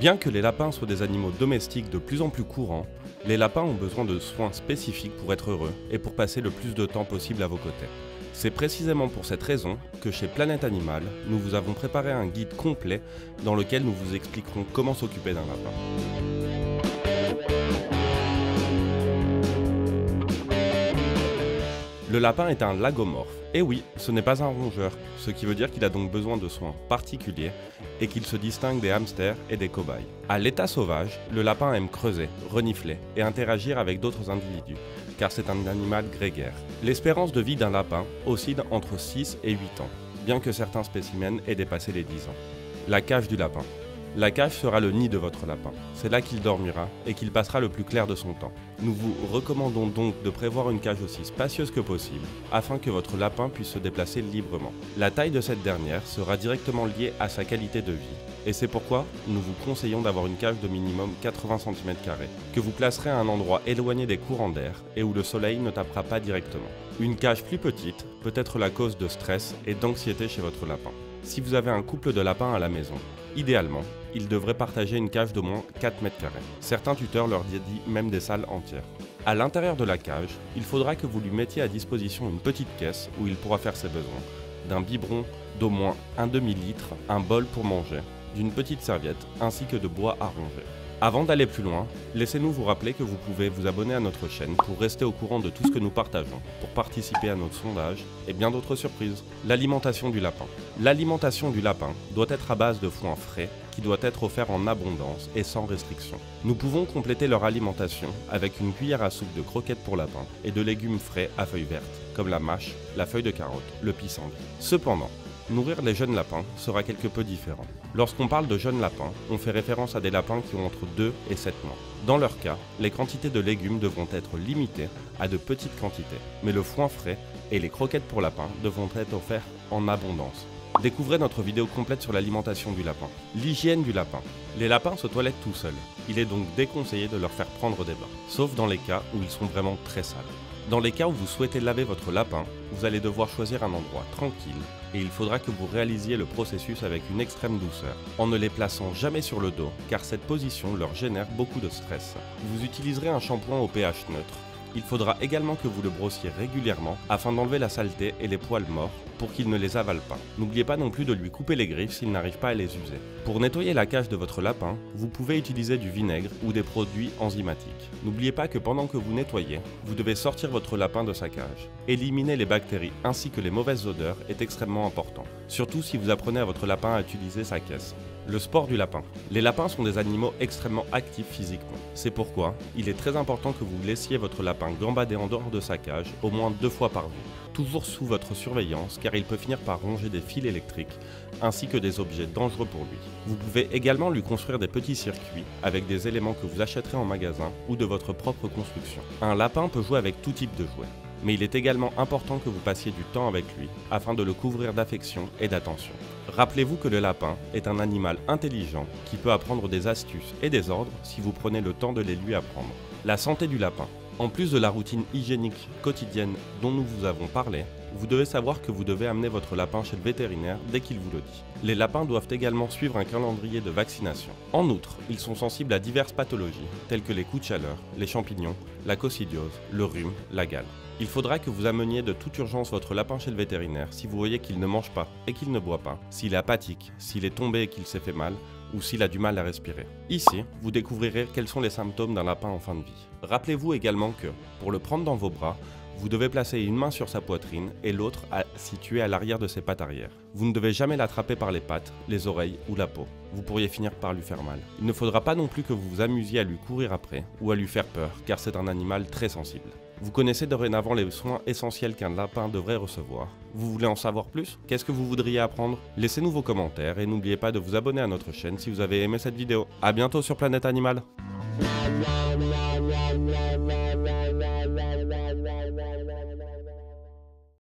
Bien que les lapins soient des animaux domestiques de plus en plus courants, les lapins ont besoin de soins spécifiques pour être heureux et pour passer le plus de temps possible à vos côtés. C'est précisément pour cette raison que chez Planète Animal, nous vous avons préparé un guide complet dans lequel nous vous expliquerons comment s'occuper d'un lapin. Le lapin est un lagomorphe. Et oui, ce n'est pas un rongeur, ce qui veut dire qu'il a donc besoin de soins particuliers et qu'il se distingue des hamsters et des cobayes. À l'état sauvage, le lapin aime creuser, renifler et interagir avec d'autres individus, car c'est un animal grégaire. L'espérance de vie d'un lapin oscille entre 6 et 8 ans, bien que certains spécimens aient dépassé les 10 ans. La cage du lapin. La cage sera le nid de votre lapin. C'est là qu'il dormira et qu'il passera le plus clair de son temps. Nous vous recommandons donc de prévoir une cage aussi spacieuse que possible afin que votre lapin puisse se déplacer librement. La taille de cette dernière sera directement liée à sa qualité de vie. Et c'est pourquoi nous vous conseillons d'avoir une cage de minimum 80 cm², que vous placerez à un endroit éloigné des courants d'air et où le soleil ne tapera pas directement. Une cage plus petite peut être la cause de stress et d'anxiété chez votre lapin. Si vous avez un couple de lapins à la maison, idéalement, ils devraient partager une cage d'au moins 4 m². Certains tuteurs leur dédient même des salles entières. À l'intérieur de la cage, il faudra que vous lui mettiez à disposition une petite caisse où il pourra faire ses besoins, d'un biberon d'au moins un demi-litre, un bol pour manger, d'une petite serviette ainsi que de bois à ronger. Avant d'aller plus loin, laissez-nous vous rappeler que vous pouvez vous abonner à notre chaîne pour rester au courant de tout ce que nous partageons, pour participer à notre sondage et bien d'autres surprises. L'alimentation du lapin. L'alimentation du lapin doit être à base de foin frais qui doit être offert en abondance et sans restriction. Nous pouvons compléter leur alimentation avec une cuillère à soupe de croquettes pour lapin et de légumes frais à feuilles vertes, comme la mâche, la feuille de carotte, le pissenlit. Cependant, nourrir les jeunes lapins sera quelque peu différent. Lorsqu'on parle de jeunes lapins, on fait référence à des lapins qui ont entre 2 et 7 mois. Dans leur cas, les quantités de légumes devront être limitées à de petites quantités, mais le foin frais et les croquettes pour lapins devront être offerts en abondance. Découvrez notre vidéo complète sur l'alimentation du lapin. L'hygiène du lapin. Les lapins se toilettent tout seuls. Il est donc déconseillé de leur faire prendre des bains, sauf dans les cas où ils sont vraiment très sales. Dans les cas où vous souhaitez laver votre lapin, vous allez devoir choisir un endroit tranquille et il faudra que vous réalisiez le processus avec une extrême douceur, en ne les plaçant jamais sur le dos car cette position leur génère beaucoup de stress. Vous utiliserez un shampoing au pH neutre. Il faudra également que vous le brossiez régulièrement afin d'enlever la saleté et les poils morts pour qu'il ne les avale pas. N'oubliez pas non plus de lui couper les griffes s'il n'arrive pas à les user. Pour nettoyer la cage de votre lapin, vous pouvez utiliser du vinaigre ou des produits enzymatiques. N'oubliez pas que pendant que vous nettoyez, vous devez sortir votre lapin de sa cage. Éliminer les bactéries ainsi que les mauvaises odeurs est extrêmement important, surtout si vous apprenez à votre lapin à utiliser sa caisse. Le sport du lapin. Les lapins sont des animaux extrêmement actifs physiquement. C'est pourquoi il est très important que vous laissiez votre lapin gambader en dehors de sa cage au moins 2 fois par jour. Toujours sous votre surveillance car il peut finir par ronger des fils électriques ainsi que des objets dangereux pour lui. Vous pouvez également lui construire des petits circuits avec des éléments que vous achèterez en magasin ou de votre propre construction. Un lapin peut jouer avec tout type de jouets, mais il est également important que vous passiez du temps avec lui afin de le couvrir d'affection et d'attention. Rappelez-vous que le lapin est un animal intelligent qui peut apprendre des astuces et des ordres si vous prenez le temps de les lui apprendre. La santé du lapin. En plus de la routine hygiénique quotidienne dont nous vous avons parlé, vous devez savoir que vous devez amener votre lapin chez le vétérinaire dès qu'il vous le dit. Les lapins doivent également suivre un calendrier de vaccination. En outre, ils sont sensibles à diverses pathologies, telles que les coups de chaleur, les champignons, la coccidiose, le rhume, la gale. Il faudra que vous ameniez de toute urgence votre lapin chez le vétérinaire si vous voyez qu'il ne mange pas et qu'il ne boit pas, s'il est apathique, s'il est tombé et qu'il s'est fait mal, ou s'il a du mal à respirer. Ici, vous découvrirez quels sont les symptômes d'un lapin en fin de vie. Rappelez-vous également que, pour le prendre dans vos bras, vous devez placer une main sur sa poitrine et l'autre située à l'arrière de ses pattes arrière. Vous ne devez jamais l'attraper par les pattes, les oreilles ou la peau. Vous pourriez finir par lui faire mal. Il ne faudra pas non plus que vous vous amusiez à lui courir après ou à lui faire peur, car c'est un animal très sensible. Vous connaissez dorénavant les soins essentiels qu'un lapin devrait recevoir. Vous voulez en savoir plus? Qu'est-ce que vous voudriez apprendre? Laissez-nous vos commentaires et n'oubliez pas de vous abonner à notre chaîne si vous avez aimé cette vidéo. A bientôt sur Planète Animal.